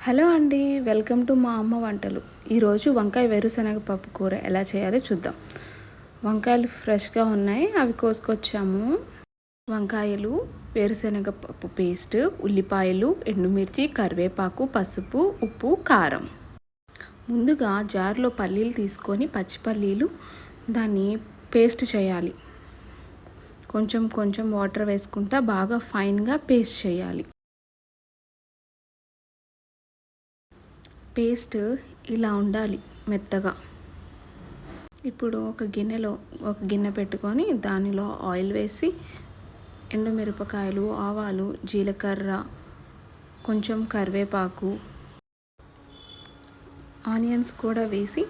Hello అండి, welcome to మా అమ్మ వంటలు. ఈరోజు వంకాయ వేరుశనగ పప్పు కూర ఎలా చేయాలో చూద్దాం. వంకాయలు ఫ్రెష్గా ఉన్నాయి, అవి కోసుకొచ్చాము. వంకాయలు, వేరుశనగ పప్పు పేస్ట్, ఉల్లిపాయలు, ఎండుమిర్చి, కరివేపాకు, పసుపు, ఉప్పు, కారం. ముందుగా జార్లో పల్లీలు తీసుకొని పచ్చి పల్లీలు దాన్ని పేస్ట్ చేయాలి. కొంచెం కొంచెం వాటర్ వేసుకుంటా బాగా ఫైన్గా పేస్ట్ చేయాలి. పేస్ట్ ఇలా ఉండాలి, మెత్తగా. ఇప్పుడు ఒక గిన్నె పెట్టుకొని దానిలో ఆయిల్ వేసి ఎండుమిరపకాయలు, ఆవాలు, జీలకర్ర, కొంచెం కరివేపాకు, ఆనియన్స్ కూడా వేసి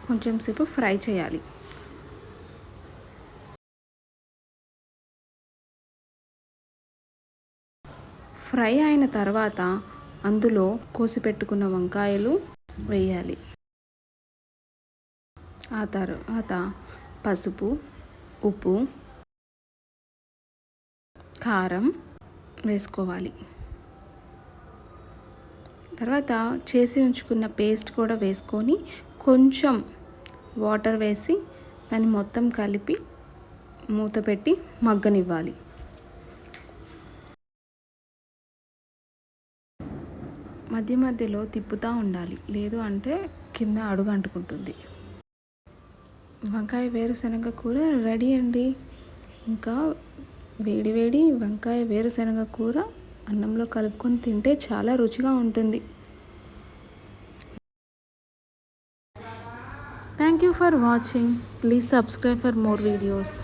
కొంచెం సేపు ఫ్రై చేయాలి. ఫ్రై అయిన తర్వాత అందులో కోసిపెట్టుకున్న వంకాయలు వేయాలి. ఆ తర్వాత పసుపు, ఉప్పు, కారం వేసుకోవాలి. తర్వాత చేసి ఉంచుకున్న పేస్ట్ కూడా వేసుకొని కొంచెం వాటర్ వేసి దాన్ని మొత్తం కలిపి మూత పెట్టి మగ్గనివ్వాలి. మధ్య మధ్యలో తిప్పుతూ ఉండాలి, లేదు అంటే కింద అడుగు అంటుకుంటుంది. వంకాయ వేరుశనగ కూర రెడీ అండి. ఇంకా వేడి వేడి వంకాయ వేరుశనగ కూర అన్నంలో కలుపుకొని తింటే చాలా రుచిగా ఉంటుంది. Thank you for watching. Please subscribe for more videos.